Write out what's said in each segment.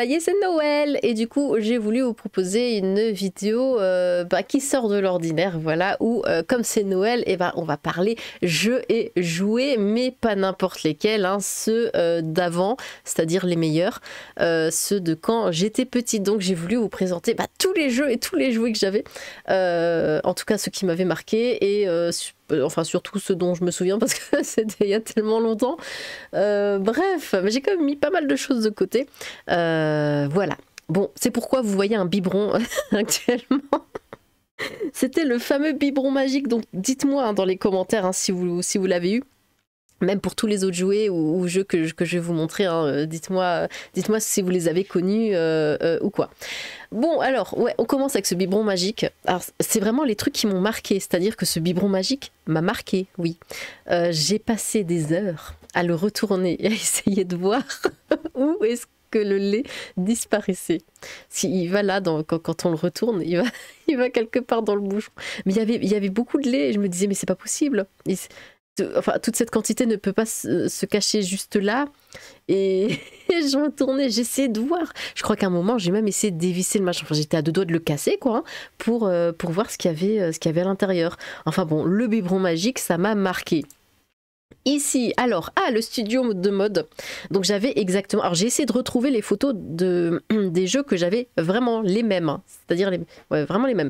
ça y est, c'est Noël et du coup j'ai voulu vous proposer une vidéo qui sort de l'ordinaire, voilà, où comme c'est Noël, et on va parler jeux et jouets, mais pas n'importe lesquels, hein, ceux d'avant, c'est-à-dire les meilleurs, ceux de quand j'étais petite. Donc j'ai voulu vous présenter tous les jeux et tous les jouets que j'avais, en tout cas ceux qui m'avaient marqué, et enfin surtout ceux dont je me souviens parce que c'était il y a tellement longtemps. Bref, mais j'ai quand même mis pas mal de choses de côté. Voilà. Bon, c'est pourquoi vous voyez un biberon actuellement. C'était le fameux biberon magique, donc dites-moi dans les commentaires si vous l'avez eu. Même pour tous les autres jouets ou jeux que je vais vous montrer, hein, dites-moi si vous les avez connus ou quoi. Bon, alors, ouais, on commence avec ce biberon magique. Alors, c'est vraiment les trucs qui m'ont marqué, c'est-à-dire que ce biberon magique m'a marqué, oui. J'ai passé des heures à le retourner et à essayer de voir où est-ce que le lait disparaissait. S'il va là, quand on le retourne, il va quelque part dans le bouchon. Mais il y avait beaucoup de lait et je me disais, mais c'est pas possible. Enfin, toute cette quantité ne peut pas se cacher juste là. Et je retournais, j'essayais de voir. Je crois qu'à un moment, j'ai même essayé de dévisser le machin. Enfin, j'étais à deux doigts de le casser, quoi, hein, pour voir ce qu'il y avait à l'intérieur. Enfin bon, le biberon magique, ça m'a marqué. Ici, alors, le studio de mode. Donc j'avais exactement... Alors j'ai essayé de retrouver les photos des jeux que j'avais vraiment les mêmes. Hein, c'est-à-dire vraiment les mêmes.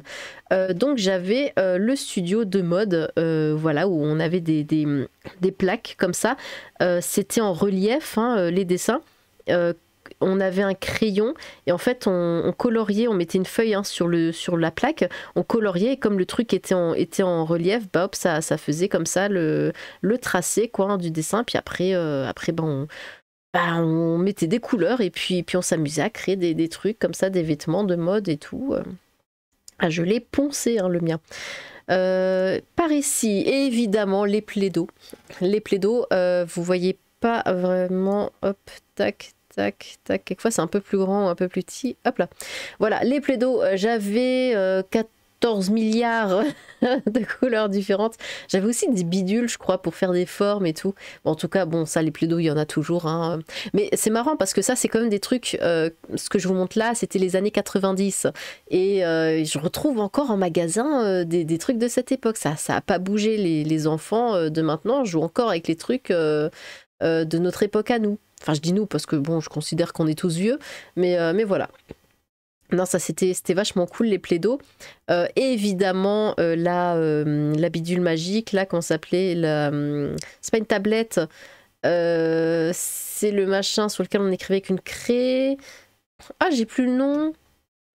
Donc j'avais le studio de mode, voilà, où on avait des plaques comme ça. C'était en relief, hein, les dessins. On avait un crayon et en fait on coloriait, on mettait une feuille, hein, sur la plaque, on coloriait et comme le truc était en relief, hop, ça faisait comme ça le tracé, quoi, hein, du dessin. Puis après on mettait des couleurs et puis on s'amusait à créer des trucs comme ça, des vêtements de mode et tout. Je l'ai poncé, hein, le mien. Par ici, évidemment, les Play-Doh. Les Play-Doh, vous voyez pas vraiment, hop, tac, tac, tac, quelquefois c'est un peu plus grand, un peu plus petit, hop là. Voilà, les Play-Doh, j'avais 14 milliards de couleurs différentes. J'avais aussi des bidules, je crois, pour faire des formes et tout. Bon, en tout cas, bon, ça, les Play-Doh, il y en a toujours, hein. Mais c'est marrant parce que ça, c'est quand même des trucs, ce que je vous montre là, c'était les années 90. Et je retrouve encore en magasin des trucs de cette époque. Ça a pas bougé. Les enfants de maintenant jouent encore avec les trucs de notre époque à nous. Enfin, je dis nous parce que bon, je considère qu'on est tous vieux, mais voilà. Non, ça c'était vachement cool, les Play-Doh. Évidemment, la bidule magique, là, qu'on s'appelait, c'est pas une tablette, c'est le machin sur lequel on écrivait avec une craie. Ah, j'ai plus le nom.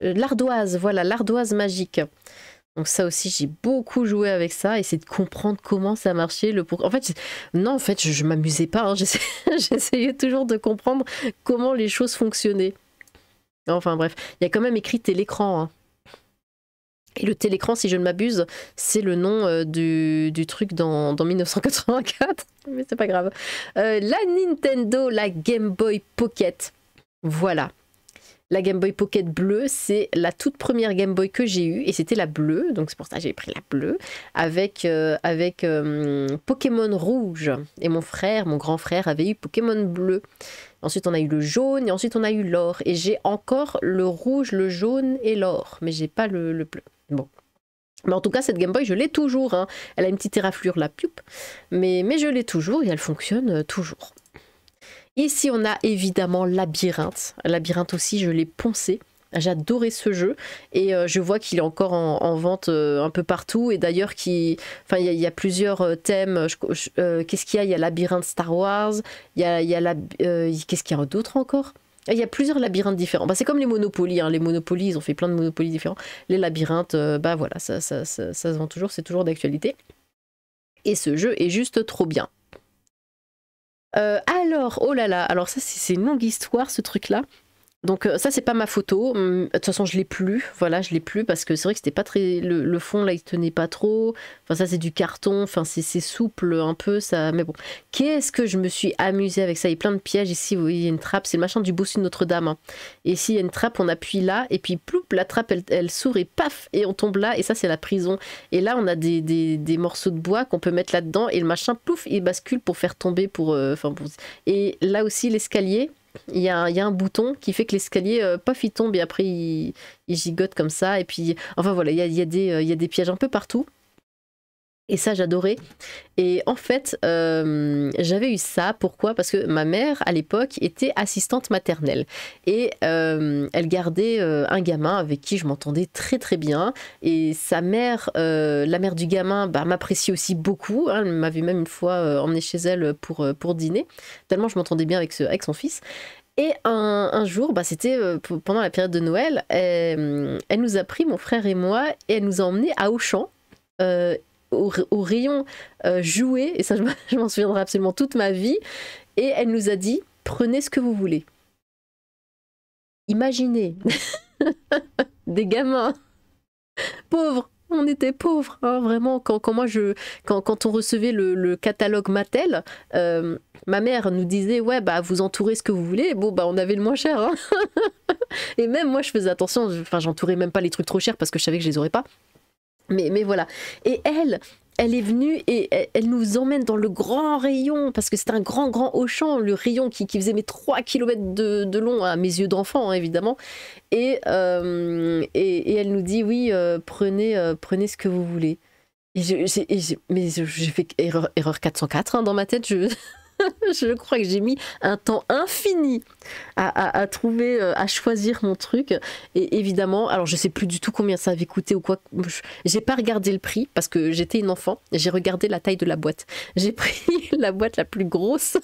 L'ardoise, voilà, l'ardoise magique. Donc ça aussi, j'ai beaucoup joué avec ça, essayer de comprendre comment ça marchait. En fait, je m'amusais pas, hein. J'essayais toujours de comprendre comment les choses fonctionnaient. Enfin bref, il y a quand même écrit télécran, hein. Et le télécran, si je ne m'abuse, c'est le nom du truc dans 1984. Mais c'est pas grave. La Nintendo, la Game Boy Pocket. Voilà. La Game Boy Pocket bleue, c'est la toute première Game Boy que j'ai eue, et c'était la bleue, donc c'est pour ça que j'ai pris la bleue, avec Pokémon rouge. Et mon grand frère, avait eu Pokémon bleu. Ensuite, on a eu le jaune, et ensuite, on a eu l'or. Et j'ai encore le rouge, le jaune et l'or, mais j'ai pas le bleu. Bon. Mais en tout cas, cette Game Boy, je l'ai toujours, hein. Elle a une petite éraflure là, pioup. Mais je l'ai toujours, et elle fonctionne toujours. Ici, on a évidemment Labyrinthe. Labyrinthe aussi, je l'ai poncé. J'adorais ce jeu et je vois qu'il est encore en vente un peu partout. Et d'ailleurs, il y a plusieurs thèmes. Qu'est-ce qu'il y a? Il y a Labyrinthe Star Wars. Qu'est-ce qu'il y a d'autre encore? Il y a plusieurs labyrinthes différents. C'est comme les Monopoly, hein. Les Monopoly, ils ont fait plein de Monopoly différents. Les labyrinthes, voilà, ça se vend toujours, c'est toujours d'actualité. Et ce jeu est juste trop bien. Alors, oh là là, alors ça c'est une longue histoire, ce truc-là. Donc ça c'est pas ma photo, de toute façon je l'ai plus, voilà, je l'ai plus parce que c'est vrai que c'était pas très, le fond là il tenait pas trop, enfin ça c'est du carton, enfin c'est souple un peu ça, mais bon, qu'est-ce que je me suis amusée avec ça, il y a plein de pièges ici, vous voyez il y a une trappe, c'est le machin du bossu de Notre-Dame, hein. Et ici il y a une trappe, on appuie là et puis ploup, la trappe elle s'ouvre et paf, et on tombe là et ça c'est la prison, et là on a des morceaux de bois qu'on peut mettre là-dedans et le machin plouf il bascule pour faire tomber et là aussi l'escalier. il y a un bouton qui fait que l'escalier, paf, il tombe et après il gigote comme ça. Et puis, enfin voilà, il y a des pièges un peu partout. Et ça, j'adorais. Et en fait, j'avais eu ça. Pourquoi? Parce que ma mère, à l'époque, était assistante maternelle. Et elle gardait un gamin avec qui je m'entendais très très bien. Et sa mère, la mère du gamin, bah, m'appréciait aussi beaucoup. Hein. Elle m'avait même une fois emmenée chez elle pour dîner. Tellement je m'entendais bien avec son fils. Et un jour, bah, c'était pendant la période de Noël, elle nous a pris, mon frère et moi, et elle nous a emmenés à Auchan. Au rayon jouets, et ça je m'en souviendrai absolument toute ma vie, et elle nous a dit prenez ce que vous voulez. Imaginez des gamins pauvres, on était pauvres, hein, vraiment, quand on recevait le catalogue Mattel, ma mère nous disait ouais bah vous entourez ce que vous voulez, bon bah on avait le moins cher, hein. Et même moi je faisais attention, enfin j'entourais même pas les trucs trop chers parce que je savais que je les aurais pas. Mais voilà. Et elle est venue et elle nous emmène dans le grand rayon, parce que c'était un grand Auchan, le rayon qui faisait mes 3 km de long à mes yeux d'enfant, hein, évidemment. Et elle nous dit, oui, prenez ce que vous voulez. Mais j'ai fait erreur 404, hein, dans ma tête. Je crois que j'ai mis un temps infini à trouver, à choisir mon truc. Et évidemment, alors je sais plus du tout combien ça avait coûté ou quoi. J'ai pas regardé le prix parce que j'étais une enfant. J'ai regardé la taille de la boîte. J'ai pris la boîte la plus grosse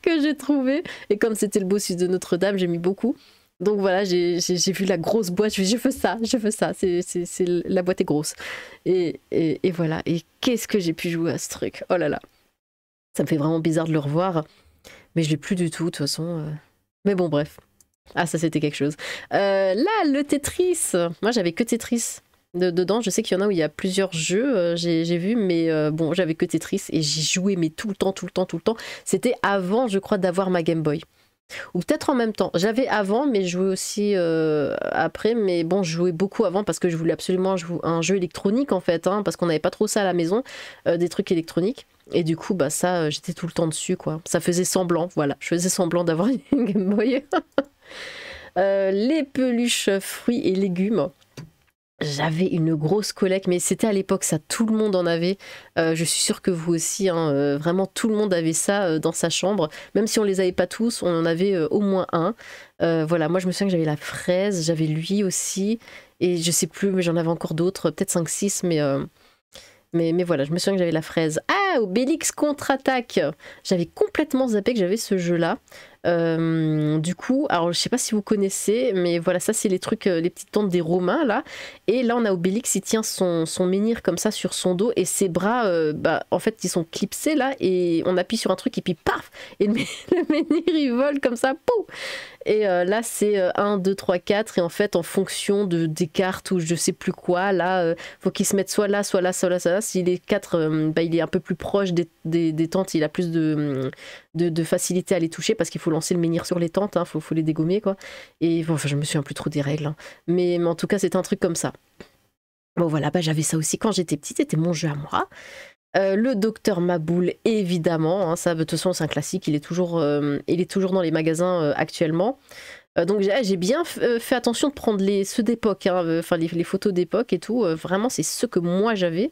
que j'ai trouvée. Et comme c'était le bossus de Notre-Dame, j'ai mis beaucoup. Donc voilà, j'ai vu la grosse boîte. Je fais ça. La boîte est grosse. Et voilà. Et qu'est-ce que j'ai pu jouer à ce truc? Oh là là. Ça me fait vraiment bizarre de le revoir, mais je l'ai plus du tout, de toute façon. Mais bon, bref. Ah, ça, c'était quelque chose. Là, le Tetris. Moi, j'avais que Tetris dedans. Je sais qu'il y en a où il y a plusieurs jeux, j'ai vu, mais bon, j'avais que Tetris et j'y jouais, mais tout le temps. C'était avant, je crois, d'avoir ma Game Boy. Ou peut-être en même temps. J'avais avant, mais je jouais aussi après. Mais bon, je jouais beaucoup avant parce que je voulais absolument jouer un jeu électronique, en fait, hein, parce qu'on n'avait pas trop ça à la maison, des trucs électroniques. Et du coup, bah ça, j'étais tout le temps dessus, quoi. Ça faisait semblant, voilà. Je faisais semblant d'avoir une Game Boy. Les peluches fruits et légumes. J'avais une grosse collecte, mais c'était à l'époque, ça, tout le monde en avait. Je suis sûre que vous aussi, hein, vraiment tout le monde avait ça dans sa chambre. Même si on les avait pas tous, on en avait au moins un. Voilà, moi je me souviens que j'avais la fraise, j'avais lui aussi, et je sais plus, mais j'en avais encore d'autres, peut-être 5-6, mais voilà, je me souviens que j'avais la fraise. Ah, Obélix contre-attaque. J'avais complètement zappé que j'avais ce jeu-là. Du coup, alors je sais pas si vous connaissez, mais voilà, ça c'est les trucs, les petites tentes des Romains là. Et là on a Obélix, il tient son menhir comme ça sur son dos et ses bras, bah, en fait ils sont clipsés là et on appuie sur un truc et puis paf, et le menhir il vole comme ça, pouf. Et là c'est 1, 2, 3, 4 et en fait en fonction des cartes ou je sais plus quoi, là faut qu'il se mette soit là, soit là, soit là, soit là. S'il est 4, bah, il est un peu plus proche des tentes, il a plus de facilité à les toucher parce qu'il faut lancer le menhir sur les tentes, hein, faut les dégommer quoi. Et bon, enfin, je me souviens plus trop des règles, hein. Mais en tout cas c'était un truc comme ça. Bon voilà, bah, j'avais ça aussi quand j'étais petite, c'était mon jeu à moi. Le docteur Maboul, évidemment, hein, ça de toute façon c'est un classique, il est toujours dans les magasins actuellement. Donc j'ai bien fait attention de prendre ceux d'époque, hein, enfin les photos d'époque et tout, vraiment c'est ceux que moi j'avais.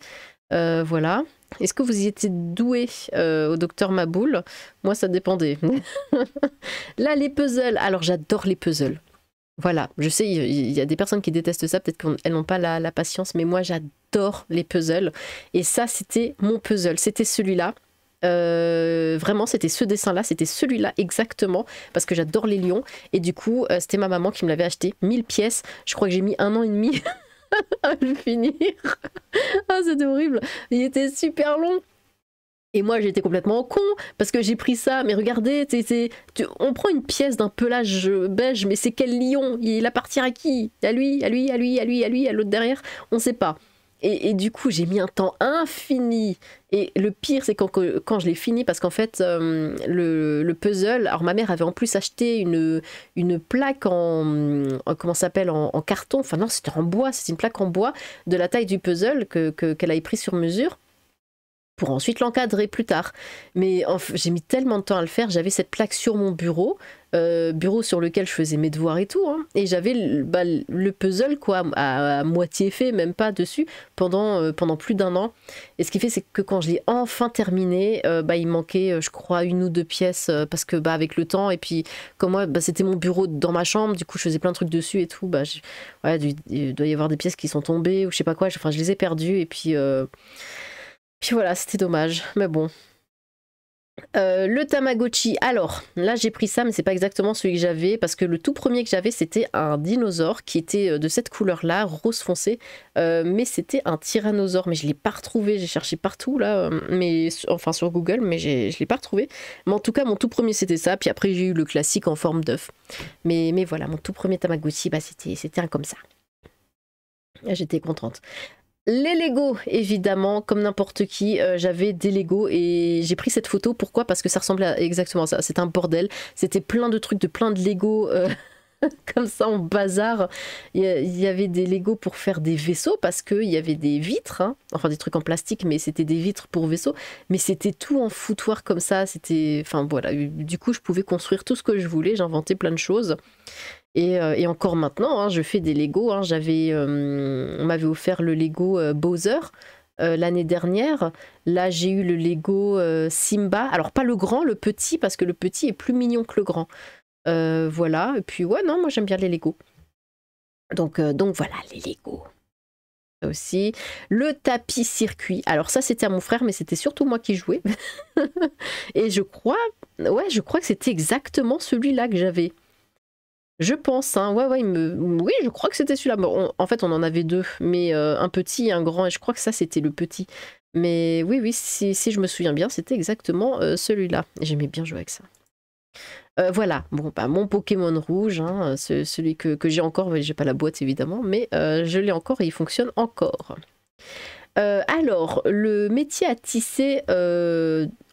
Voilà. Est-ce que vous y étiez doué au docteur Maboul? Moi ça dépendait. Là les puzzles, alors j'adore les puzzles. Voilà, je sais, il y a des personnes qui détestent ça, peut-être qu'elles n'ont pas la patience, mais moi j'adore les puzzles. Et ça, c'était mon puzzle, c'était celui-là. Vraiment, c'était ce dessin-là, c'était celui-là exactement, parce que j'adore les lions. Et du coup, c'était ma maman qui me l'avait acheté, 1000 pièces. Je crois que j'ai mis 1 an et demi à le finir. Ah, c'était horrible. Il était super long. Et moi j'étais complètement con parce que j'ai pris ça, mais regardez, on prend une pièce d'un pelage beige, mais c'est quel lion? Il appartient à qui? À lui, à lui, à lui, à lui, à lui, à l'autre derrière? On sait pas. Et du coup j'ai mis un temps infini. Et le pire c'est quand je l'ai fini, parce qu'en fait le puzzle, alors ma mère avait en plus acheté une plaque comment ça s'appelle, en carton, enfin non c'était en bois, c'était une plaque en bois de la taille du puzzle qu'elle avait pris sur mesure pour ensuite l'encadrer plus tard. Mais j'ai mis tellement de temps à le faire, j'avais cette plaque sur mon bureau, bureau sur lequel je faisais mes devoirs et tout, hein, et j'avais le puzzle quoi, à moitié fait, même pas dessus, pendant plus d'un an. Et ce qui fait, c'est que quand je l'ai enfin terminé, il manquait, je crois, 1 ou 2 pièces, parce que avec le temps, et puis comme moi, c'était mon bureau dans ma chambre, du coup je faisais plein de trucs dessus et tout, il doit y avoir des pièces qui sont tombées, ou je sais pas quoi, je les ai perdues, et puis voilà, c'était dommage, mais bon. Le Tamagotchi, alors là j'ai pris ça mais c'est pas exactement celui que j'avais parce que le tout premier que j'avais c'était un dinosaure qui était de cette couleur là, rose foncé, mais c'était un tyrannosaure, mais je l'ai pas retrouvé, j'ai cherché partout là, mais enfin sur Google, mais je l'ai pas retrouvé. Mais en tout cas mon tout premier c'était ça, puis après j'ai eu le classique en forme d'œuf, mais voilà, mon tout premier Tamagotchi, c'était un comme ça. J'étais contente. Les Lego, évidemment, comme n'importe qui, j'avais des Lego et j'ai pris cette photo. Pourquoi? Parce que ça ressemblait exactement à ça. C'était un bordel. C'était plein de trucs, plein de Lego comme ça en bazar. Il y avait des Lego pour faire des vaisseaux parce qu'il y avait des vitres, hein. Enfin des trucs en plastique, mais c'était des vitres pour vaisseaux. Mais c'était tout en foutoir comme ça. C'était, enfin voilà. Du coup, je pouvais construire tout ce que je voulais. J'inventais plein de choses. Et encore maintenant, hein, je fais des Lego. Hein. On m'avait offert le Lego Bowser l'année dernière. Là, j'ai eu le Lego Simba. Alors, pas le grand, le petit, parce que le petit est plus mignon que le grand. Voilà. Et puis, ouais, non, moi, j'aime bien les Lego. Donc voilà, les Lego. Ça aussi. Le tapis circuit. Alors, ça, c'était à mon frère, mais c'était surtout moi qui jouais. Et je crois que c'était exactement celui-là que j'avais. Je pense, hein, ouais, oui, je crois que c'était celui-là. Bon, en fait, on en avait 2, mais un petit et un grand, et je crois que ça, c'était le petit. Mais oui, si je me souviens bien, c'était exactement celui-là. J'aimais bien jouer avec ça. Voilà, bon, mon Pokémon rouge, hein, celui que j'ai encore, j'ai pas la boîte évidemment, mais je l'ai encore et il fonctionne encore. Alors, le métier à tisser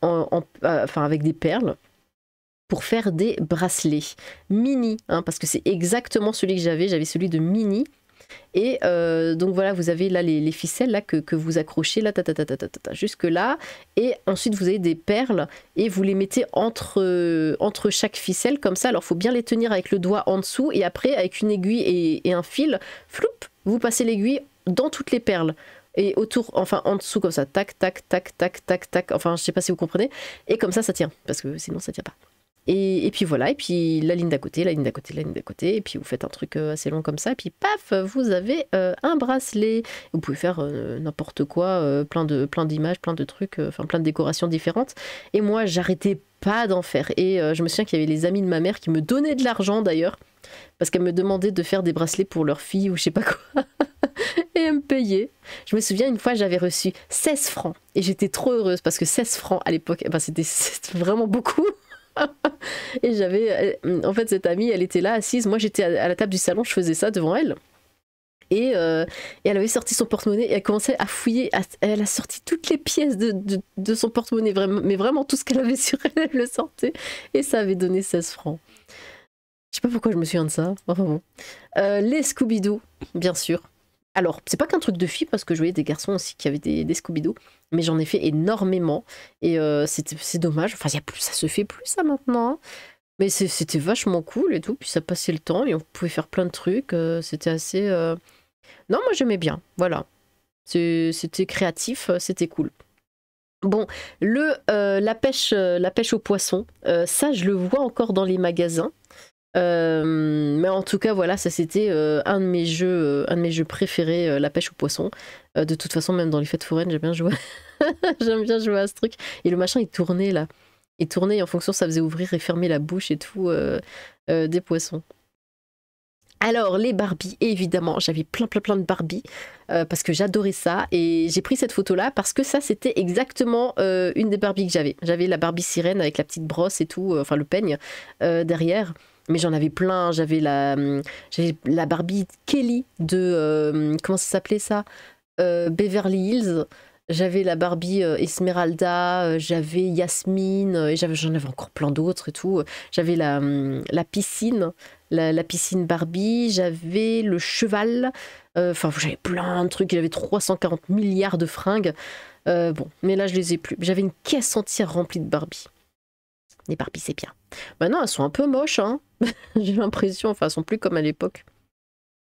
avec des perles, pour faire des bracelets mini, hein, parce que c'est exactement celui que j'avais celui de mini, et donc voilà, vous avez là les ficelles là, que vous accrochez là, jusque là, et ensuite vous avez des perles, et vous les mettez entre chaque ficelle, comme ça, alors il faut bien les tenir avec le doigt en dessous, et après avec une aiguille et un fil, floup, vous passez l'aiguille dans toutes les perles, et autour, enfin en dessous comme ça, tac, tac, tac, tac, tac, tac, enfin je sais pas si vous comprenez, et comme ça tient, parce que sinon ça tient pas. Et puis voilà, et puis la ligne d'à côté, la ligne d'à côté, la ligne d'à côté, et puis vous faites un truc assez long comme ça, et puis paf, vous avez un bracelet. Vous pouvez faire n'importe quoi, plein d'images, plein de trucs, enfin plein de décorations différentes. Et moi, j'arrêtais pas d'en faire. Et je me souviens qu'il y avait les amis de ma mère qui me donnaient de l'argent d'ailleurs, parce qu'elle me demandait de faire des bracelets pour leur fille ou je sais pas quoi. Et elle me payait. Je me souviens une fois, j'avais reçu 16 francs, et j'étais trop heureuse, parce que 16 francs à l'époque, c'était vraiment beaucoup. Et j'avais, en fait, cette amie, elle était là assise, moi j'étais à la table du salon, je faisais ça devant elle, et elle avait sorti son porte-monnaie et elle commençait à fouiller, elle a sorti toutes les pièces de son porte-monnaie, mais vraiment tout ce qu'elle avait sur elle, elle le sortait, et ça avait donné 16 francs. Je sais pas pourquoi je me souviens de ça, enfin bon. Les Scooby-Doo, bien sûr. Alors, c'est pas qu'un truc de filles, parce que je voyais des garçons aussi qui avaient des Scooby-Doo, mais j'en ai fait énormément, et c'est dommage, enfin ça se fait plus ça maintenant, hein. Mais c'était vachement cool et tout, puis ça passait le temps, et on pouvait faire plein de trucs, c'était assez... Non, moi j'aimais bien, voilà. C'était créatif, c'était cool. Bon, la pêche aux poissons, ça je le vois encore dans les magasins. Mais en tout cas voilà, ça c'était un de mes jeux préférés, la pêche aux poissons. De toute façon, même dans les fêtes foraines, j'aime bien jouer j'aime bien jouer à ce truc, et le machin il tournait là, et en fonction ça faisait ouvrir et fermer la bouche et tout des poissons. Alors les Barbies, évidemment j'avais plein de Barbies, parce que j'adorais ça, et j'ai pris cette photo là parce que ça c'était exactement une des Barbies que j'avais la Barbie sirène avec la petite brosse et tout, enfin le peigne derrière. Mais j'en avais plein, j'avais la Barbie Kelly de... comment ça s'appelait ça, Beverly Hills. J'avais la Barbie Esmeralda, j'avais Yasmine, et j'en avais encore plein d'autres et tout. J'avais la piscine, la piscine Barbie, j'avais le cheval, enfin j'avais plein de trucs, j'avais 340 milliards de fringues. Bon, mais là je les ai plus. J'avais une caisse entière remplie de Barbie. Les Barbie c'est bien. Maintenant elles sont un peu moches, hein. J'ai l'impression, enfin elles sont plus comme à l'époque.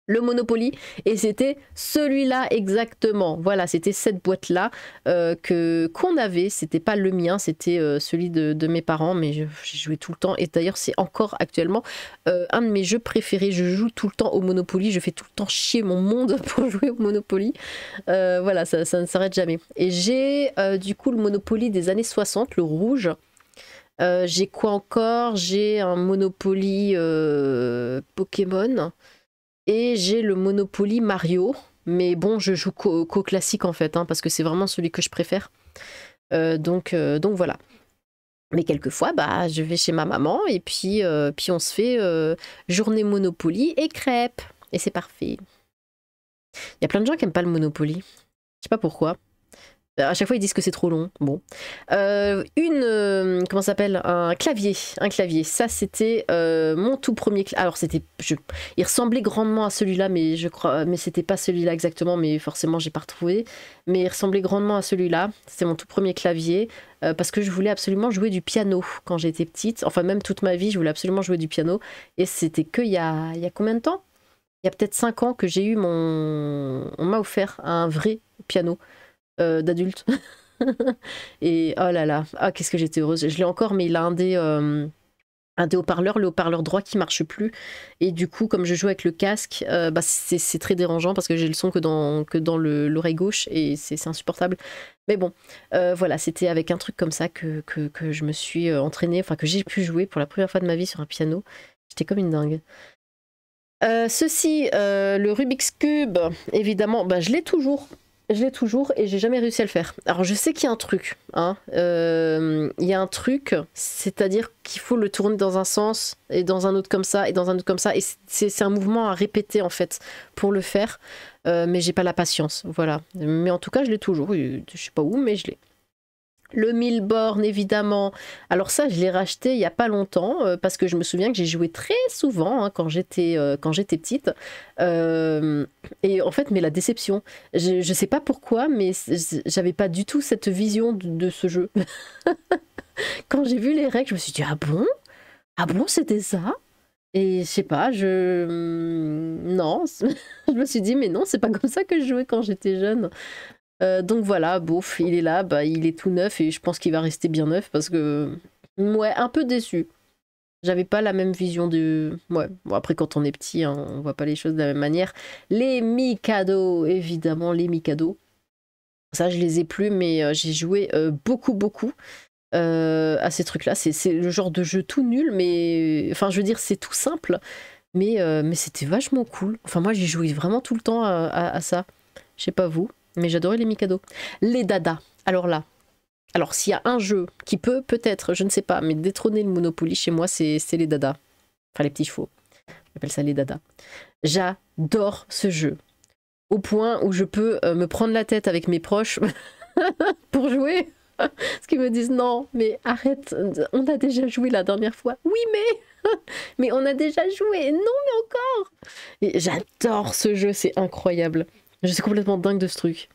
Le Monopoly, et c'était celui-là exactement. Voilà, c'était cette boîte-là qu'on avait. C'était pas le mien, c'était celui de mes parents, mais j'ai joué tout le temps. Et d'ailleurs, c'est encore actuellement un de mes jeux préférés. Je joue tout le temps au Monopoly. Je fais tout le temps chier mon monde pour jouer au Monopoly. Voilà, ça ne s'arrête jamais. Et j'ai du coup le Monopoly des années 60, le rouge. J'ai quoi encore? J'ai un Monopoly Pokémon. Et j'ai le Monopoly Mario, mais bon, je joue qu'au classique en fait, hein, parce que c'est vraiment celui que je préfère. Donc voilà. Mais quelquefois, bah, je vais chez ma maman et puis on se fait journée Monopoly et crêpes. Et c'est parfait. Il y a plein de gens qui n'aiment pas le Monopoly. Je sais pas pourquoi. À chaque fois, ils disent que c'est trop long. Bon. Comment ça s'appelle? Un clavier. Un clavier. Ça, c'était mon tout premier clavier. Alors, il ressemblait grandement à celui-là, mais je crois, mais c'était pas celui-là exactement, mais forcément, j'ai pas retrouvé. Mais il ressemblait grandement à celui-là. C'était mon tout premier clavier, parce que je voulais absolument jouer du piano quand j'étais petite. Enfin, même toute ma vie, je voulais absolument jouer du piano. Et c'était qu'il y a combien de temps? Il y a peut-être 5 ans que j'ai eu On m'a offert un vrai piano. D'adulte. Et oh là là, ah, qu'est-ce que j'étais heureuse. Je l'ai encore, mais il a un des haut-parleurs, le haut-parleur droit qui marche plus. Et du coup, comme je joue avec le casque, bah, c'est très dérangeant parce que j'ai le son que dans l'oreille gauche et c'est insupportable. Mais bon, voilà, c'était avec un truc comme ça que je me suis entraînée, enfin que j'ai pu jouer pour la première fois de ma vie sur un piano. J'étais comme une dingue. Le Rubik's Cube, évidemment, bah, je l'ai toujours. Je l'ai toujours et j'ai jamais réussi à le faire. Alors je sais qu'il y a un truc, hein. Il y a un truc, c'est-à-dire qu'il faut le tourner dans un sens et dans un autre comme ça et dans un autre comme ça. Et c'est un mouvement à répéter en fait pour le faire. Mais j'ai pas la patience, voilà. Mais en tout cas, je l'ai toujours. Je sais pas où, mais je l'ai. Le 1000 bornes, évidemment. Alors ça, je l'ai racheté il y a pas longtemps parce que je me souviens que j'ai joué très souvent hein, quand j'étais petite. Et en fait, mais la déception, je sais pas pourquoi, mais j'avais pas du tout cette vision de ce jeu. Quand j'ai vu les règles, je me suis dit ah bon? Ah bon, c'était ça? Et je sais pas, non, je me suis dit mais non, c'est pas comme ça que je jouais quand j'étais jeune. Donc voilà, bouf, il est là, bah, il est tout neuf et je pense qu'il va rester bien neuf parce que, ouais, un peu déçu. J'avais pas la même vision de... Ouais, bon après quand on est petit, hein, on voit pas les choses de la même manière. Les Mikado, évidemment, les Mikado. Ça, je les ai plus, mais j'ai joué beaucoup à ces trucs-là. C'est le genre de jeu tout nul, mais... Enfin, je veux dire, c'est tout simple, mais c'était vachement cool. Enfin, moi, j'ai joué vraiment tout le temps à ça. Je sais pas vous. Mais j'adorais les Mikado. Les Dada. Alors s'il y a un jeu qui peut, peut-être, je ne sais pas, mais détrôner le Monopoly chez moi, c'est les Dada. Enfin, les petits chevaux. J'appelle ça les Dada. J'adore ce jeu. Au point où je peux me prendre la tête avec mes proches pour jouer. Parce qu'ils me disent non, mais arrête, on a déjà joué la dernière fois. Oui, mais on a déjà joué. Non, mais encore. Et j'adore ce jeu, c'est incroyable. Je suis complètement dingue de ce truc.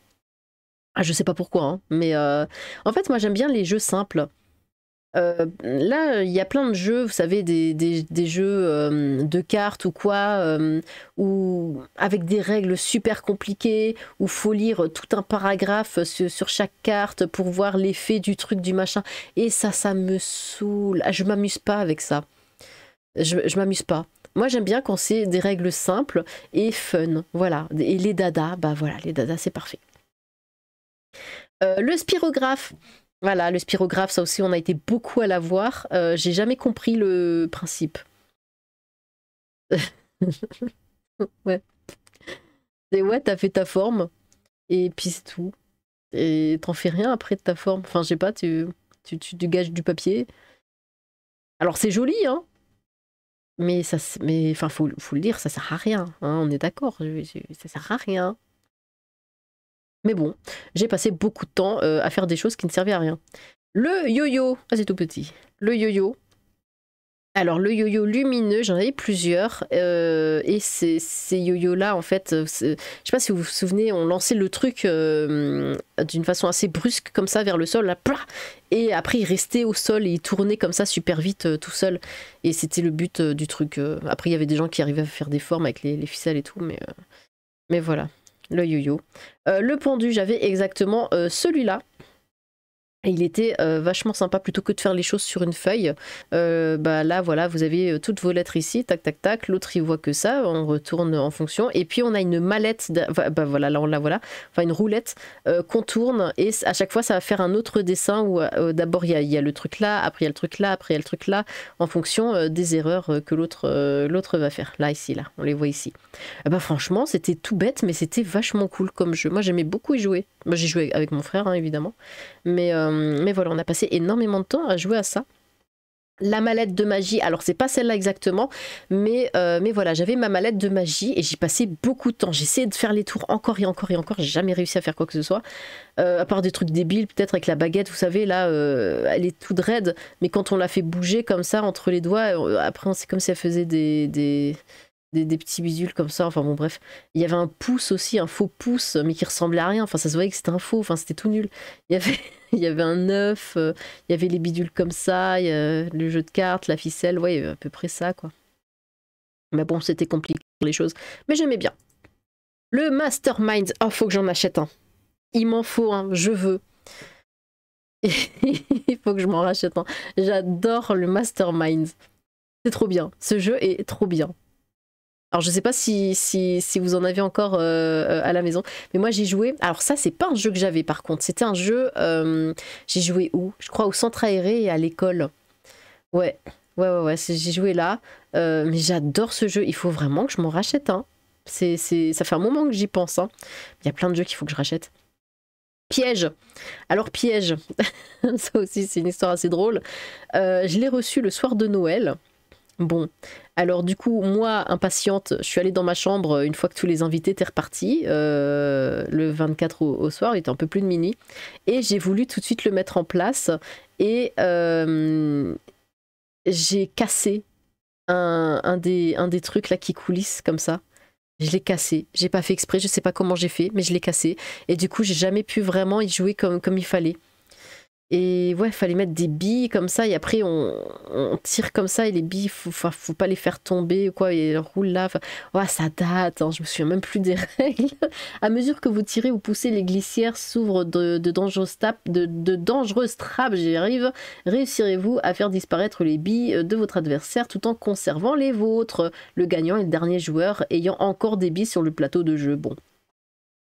Ah, je sais pas pourquoi, hein, mais en fait, moi j'aime bien les jeux simples. Là, il y a plein de jeux, vous savez, des jeux de cartes ou quoi, ou avec des règles super compliquées, où faut lire tout un paragraphe sur chaque carte pour voir l'effet du truc, du machin. Et ça me saoule. Ah, je m'amuse pas avec ça. Je m'amuse pas. Moi, j'aime bien quand c'est des règles simples et fun. Voilà. Et les dadas, bah voilà, les dadas, c'est parfait. Le spirographe. Voilà, le spirographe, ça aussi, on a été beaucoup à l'avoir. J'ai jamais compris le principe. Ouais. Et ouais, t'as fait ta forme, et puis c'est tout. Et t'en fais rien après de ta forme. Enfin, je sais pas, tu dégages du papier. Alors, c'est joli, hein. Mais enfin, faut le dire, ça sert à rien, hein, on est d'accord, ça sert à rien. Mais bon, j'ai passé beaucoup de temps à faire des choses qui ne servaient à rien. Le yo-yo, ah c'est tout petit. Le yo-yo, Alors le yo-yo lumineux, j'en avais plusieurs et ces yo-yo là en fait, je sais pas si vous vous souvenez, on lançait le truc d'une façon assez brusque comme ça vers le sol, là, plah, et après il restait au sol et il tournait comme ça super vite tout seul et c'était le but du truc. Après il y avait des gens qui arrivaient à faire des formes avec les ficelles et tout, mais voilà, le yo-yo. Le pendu, j'avais exactement celui-là. Et il était vachement sympa, plutôt que de faire les choses sur une feuille. Bah là, voilà, vous avez toutes vos lettres ici, tac, tac, tac. L'autre, il voit que ça, on retourne en fonction. Et puis, on a une mallette, bah voilà, là, on la voilà, enfin une roulette qu'on tourne. Et à chaque fois, ça va faire un autre dessin où d'abord, il y a le truc là, après, il y a le truc là, après, il y a le truc là, en fonction des erreurs que l'autre va faire. Là, ici, là, on les voit ici. Bah franchement, c'était tout bête, mais c'était vachement cool comme jeu. Moi, j'aimais beaucoup y jouer. Moi, j'ai joué avec mon frère, hein, évidemment. Mais voilà, on a passé énormément de temps à jouer à ça. La mallette de magie, alors c'est pas celle-là exactement, mais voilà, j'avais ma mallette de magie et j'y passais beaucoup de temps. J'essayais de faire les tours encore et encore et encore, j'ai jamais réussi à faire quoi que ce soit. À part des trucs débiles, peut-être avec la baguette, vous savez, là, elle est toute raide, mais quand on la fait bouger comme ça entre les doigts, après c'est comme si elle faisait des petits bidules comme ça, enfin bon bref. Il y avait un pouce aussi, un faux pouce, mais qui ressemblait à rien, enfin ça se voyait que c'était un faux, enfin c'était tout nul. Il y avait, il y avait un œuf, il y avait les bidules comme ça, le jeu de cartes, la ficelle, ouais, il y avait à peu près ça quoi. Mais bon, c'était compliqué les choses, mais j'aimais bien. Le Mastermind, oh faut que j'en achète un. Il m'en faut un, je veux. Il faut que je m'en rachète un. J'adore le Mastermind. C'est trop bien, ce jeu est trop bien. Alors je sais pas si vous en avez encore à la maison, mais moi j'ai joué, alors ça c'est pas un jeu que j'avais par contre, c'était un jeu, j'ai joué où? Je crois au centre aéré et à l'école. Ouais, ouais, j'ai joué là, mais j'adore ce jeu, il faut vraiment que je m'en rachète un. Ça fait un moment que j'y pense, hein. Il y a plein de jeux qu'il faut que je rachète. Piège. Alors piège, ça aussi c'est une histoire assez drôle. Je l'ai reçu le soir de Noël. Bon, alors du coup, moi, impatiente, je suis allée dans ma chambre une fois que tous les invités étaient repartis, le 24 au soir, il était un peu plus de minuit, et j'ai voulu tout de suite le mettre en place, et j'ai cassé un des trucs là qui coulissent comme ça. Je l'ai cassé, j'ai pas fait exprès, je sais pas comment j'ai fait, mais je l'ai cassé, et du coup, j'ai jamais pu vraiment y jouer comme il fallait. Et ouais, il fallait mettre des billes comme ça, et après on tire comme ça, et les billes, faut pas les faire tomber, quoi, et elles roulent là. Ouais, ça date, hein, je me souviens même plus des règles. À mesure que vous tirez ou poussez, les glissières s'ouvrent de dangereuses trappes, j'y arrive. Réussirez-vous à faire disparaître les billes de votre adversaire tout en conservant les vôtres. Le gagnant est le dernier joueur ayant encore des billes sur le plateau de jeu. Bon.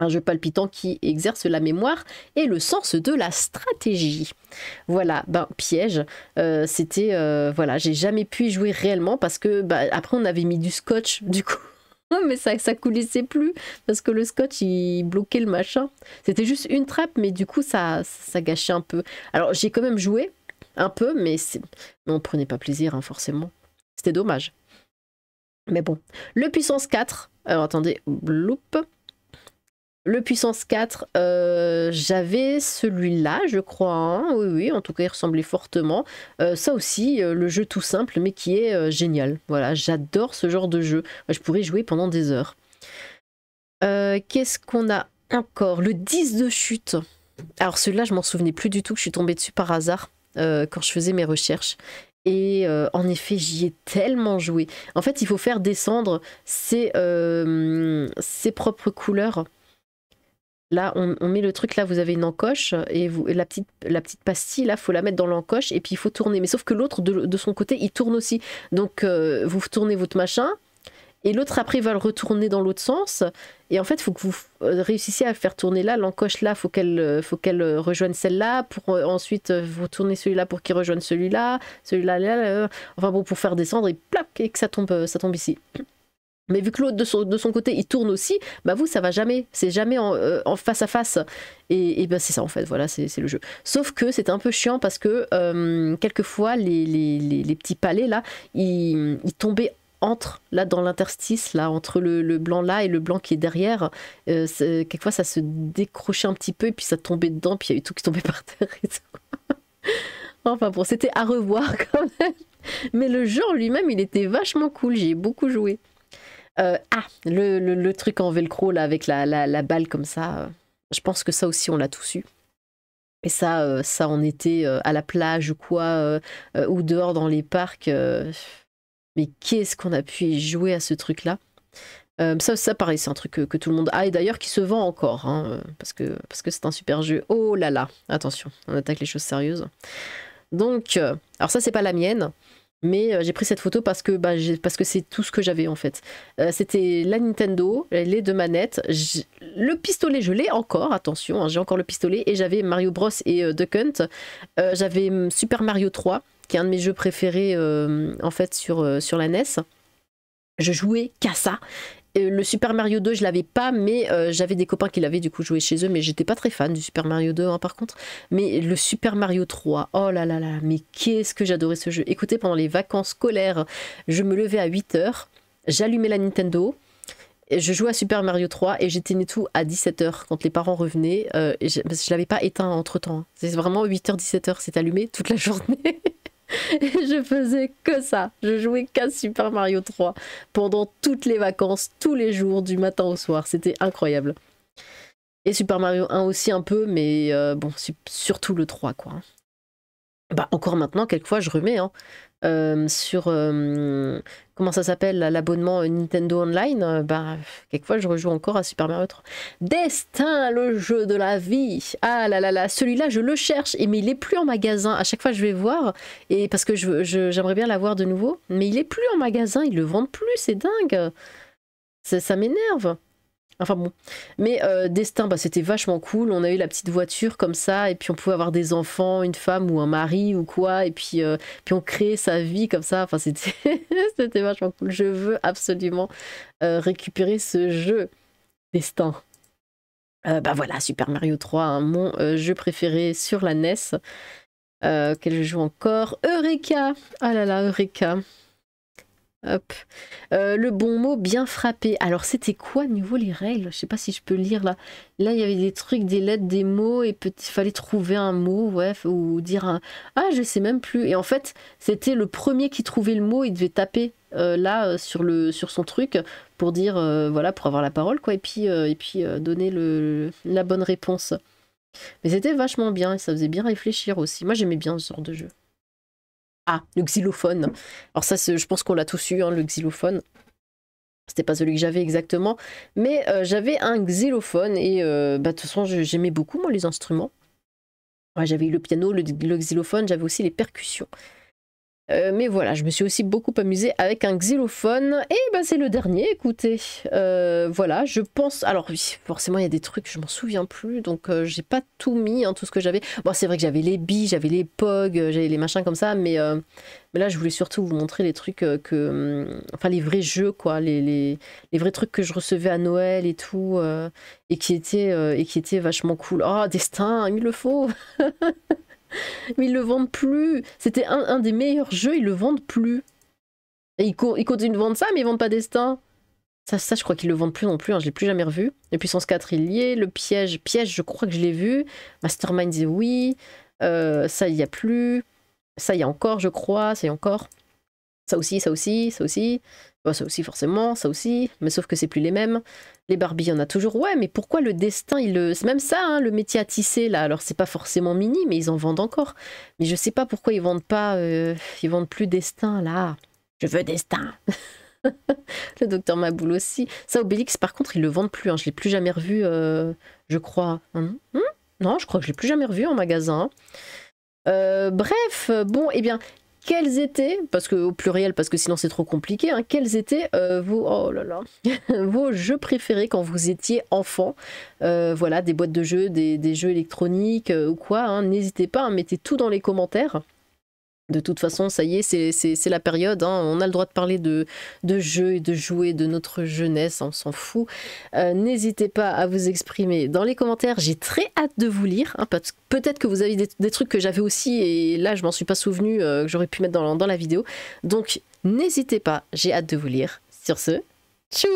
Un jeu palpitant qui exerce la mémoire et le sens de la stratégie. Voilà, ben piège, c'était, voilà, j'ai jamais pu y jouer réellement parce que, bah, après on avait mis du scotch, du coup, mais ça coulissait plus parce que le scotch il bloquait le machin. C'était juste une trappe, mais du coup ça gâchait un peu. Alors j'ai quand même joué un peu, mais on prenait pas plaisir, hein, forcément. C'était dommage. Mais bon, le puissance 4, alors attendez, bloup. Le puissance 4, j'avais celui-là, je crois, hein. Oui, en tout cas, il ressemblait fortement. Ça aussi, le jeu tout simple, mais qui est génial. Voilà, j'adore ce genre de jeu. Je pourrais jouer pendant des heures. Qu'est-ce qu'on a encore? Le 10 de chute. Alors celui-là, je m'en souvenais plus du tout, que je suis tombée dessus par hasard quand je faisais mes recherches. Et en effet, j'y ai tellement joué. En fait, il faut faire descendre ses propres couleurs. Là, on met le truc, là, vous avez une encoche, et la petite pastille, là, faut la mettre dans l'encoche, et puis il faut tourner. Mais sauf que l'autre, de son côté, il tourne aussi. Donc, vous tournez votre machin, et l'autre, après, va le retourner dans l'autre sens. Et en fait, il faut que vous réussissiez à faire tourner là, l'encoche là, faut qu'elle rejoigne celle-là, pour ensuite, vous tournez celui-là pour qu'il rejoigne celui-là, là. Enfin bon, pour faire descendre, et plac, et que ça tombe ici. Mais vu que l'autre de son côté il tourne aussi, bah vous ça va jamais, c'est jamais en face à face. Et bah c'est ça en fait, voilà, c'est le jeu. Sauf que c'est un peu chiant parce que quelquefois les petits palets là, ils tombaient là dans l'interstice là entre le blanc là et le blanc qui est derrière. Quelquefois ça se décrochait un petit peu et puis ça tombait dedans, puis il y a eu tout qui tombait par terre et tout. Enfin bon, c'était à revoir quand même. Mais le jeu en lui-même, il était vachement cool, j'y ai beaucoup joué. Le truc en velcro là avec la balle comme ça, je pense que ça aussi on l'a tous eu. Et ça en été à la plage ou quoi, ou dehors dans les parcs. Mais qu'est-ce qu'on a pu y jouer à ce truc-là. Ça pareil, c'est un truc que tout le monde a et d'ailleurs qui se vend encore, hein, parce que c'est un super jeu. Oh là là, attention, on attaque les choses sérieuses. Donc, alors ça c'est pas la mienne. Mais j'ai pris cette photo parce que c'est tout ce que j'avais en fait. C'était la Nintendo, les deux manettes, le pistolet je l'ai encore, attention, hein, j'ai encore le pistolet, et j'avais Mario Bros et Duck Hunt. J'avais Super Mario 3, qui est un de mes jeux préférés en fait sur la NES. Je jouais qu'à ça. Le Super Mario 2 je l'avais pas, mais j'avais des copains qui l'avaient, du coup joué chez eux, mais j'étais pas très fan du Super Mario 2 hein, par contre. Mais le Super Mario 3, oh là là là, mais qu'est-ce que j'adorais ce jeu. Écoutez, pendant les vacances scolaires, je me levais à 8 h, j'allumais la Nintendo, et je jouais à Super Mario 3 et j'éteignais tout à 17 h quand les parents revenaient, parce que je l'avais pas éteint entre temps, hein. C'est vraiment 8 h 17 h, c'est allumé toute la journée. Et je faisais que ça, je jouais qu'à Super Mario 3 pendant toutes les vacances, tous les jours, du matin au soir, c'était incroyable. Et Super Mario 1 aussi un peu, mais bon, surtout le 3 quoi. Bah encore maintenant, quelquefois je remets hein, sur comment ça s'appelle, l'abonnement Nintendo Online, bah quelquefois je rejoue encore à Super Mario 3. Destin, le jeu de la vie. Ah là là là, celui-là je le cherche, mais il est plus en magasin. À chaque fois je vais voir, et parce que j'aimerais bien l'avoir de nouveau, mais il est plus en magasin, ils le vendent plus, c'est dingue. Ça m'énerve. Enfin bon, mais Destin, bah, c'était vachement cool. On a eu la petite voiture comme ça, et puis on pouvait avoir des enfants, une femme ou un mari ou quoi, et puis on créait sa vie comme ça. Enfin, c'était c'était vachement cool. Je veux absolument récupérer ce jeu Destin. Bah voilà, Super Mario 3, hein, mon jeu préféré sur la NES. Quel je joue encore? Eureka! Ah là là, Eureka! Hop. Le bon mot bien frappé. Alors c'était quoi niveau les règles? Je sais pas si je peux lire là. Là il y avait des trucs, des lettres, des mots, et il fallait trouver un mot, ouais, ou dire un... Ah je sais même plus. Et en fait c'était le premier qui trouvait le mot, il devait taper là sur son truc pour dire voilà, pour avoir la parole quoi, et puis donner la bonne réponse. Mais c'était vachement bien et ça faisait bien réfléchir aussi. Moi j'aimais bien ce genre de jeu. Ah, le xylophone. Alors ça, je pense qu'on l'a tous eu, hein, le xylophone. C'était pas celui que j'avais exactement, mais j'avais un xylophone et bah, de toute façon, j'aimais beaucoup, moi, les instruments. Ouais, j'avais eu le piano, le xylophone, j'avais aussi les percussions. Mais voilà, je me suis aussi beaucoup amusée avec un xylophone. Et bah, c'est le dernier, écoutez. Voilà, je pense... Alors oui, forcément, il y a des trucs, je m'en souviens plus. Donc, j'ai pas tout mis, hein, tout ce que j'avais. Bon, c'est vrai que j'avais les billes, j'avais les pogs, j'avais les machins comme ça. Mais là, je voulais surtout vous montrer les trucs enfin, les vrais jeux, quoi. Les vrais trucs que je recevais à Noël et tout. Et qui étaient vachement cool. Oh, Destin, il le faut. Mais ils le vendent plus. C'était un des meilleurs jeux, ils le vendent plus. Et ils continuent de vendre ça, mais ils vendent pas Destin. Ça je crois qu'ils le vendent plus non plus, hein, je l'ai plus jamais revu. Le Puissance 4, il y est. Le piège, je crois que je l'ai vu. Mastermind, oui. Ça, il y a plus. Ça, il y a encore, je crois. Ça, il y a encore. Ça aussi, ça aussi, ça aussi. Bon, ça aussi, forcément, ça aussi. Mais sauf que c'est plus les mêmes. Les Barbie, il y en a toujours. Ouais, mais pourquoi le Destin, c'est même ça, hein, le métier à tisser, là. Alors, c'est pas forcément mini, mais ils en vendent encore. Mais je sais pas pourquoi ils vendent pas... ils vendent plus Destin, là. Je veux Destin. Le docteur Maboul aussi. Ça, Obélix, par contre, ils le vendent plus. Hein. Je l'ai plus jamais revu, je crois. Non, je crois que je l'ai plus jamais revu en magasin. Bref, bon, eh bien... Quels étaient, parce que au pluriel, parce que sinon c'est trop compliqué, hein, quels étaient oh là là, vos jeux préférés quand vous étiez enfant? Voilà, des boîtes de jeux, des jeux électroniques ou quoi, hein, n'hésitez pas, hein, mettez tout dans les commentaires. De toute façon, ça y est, c'est la période, hein, on a le droit de parler de jeux et de jouer de notre jeunesse, on s'en fout. N'hésitez pas à vous exprimer dans les commentaires, j'ai très hâte de vous lire, hein, peut-être que vous avez des trucs que j'avais aussi et là je m'en suis pas souvenu, que j'aurais pu mettre dans la vidéo. Donc n'hésitez pas, j'ai hâte de vous lire. Sur ce, tchou!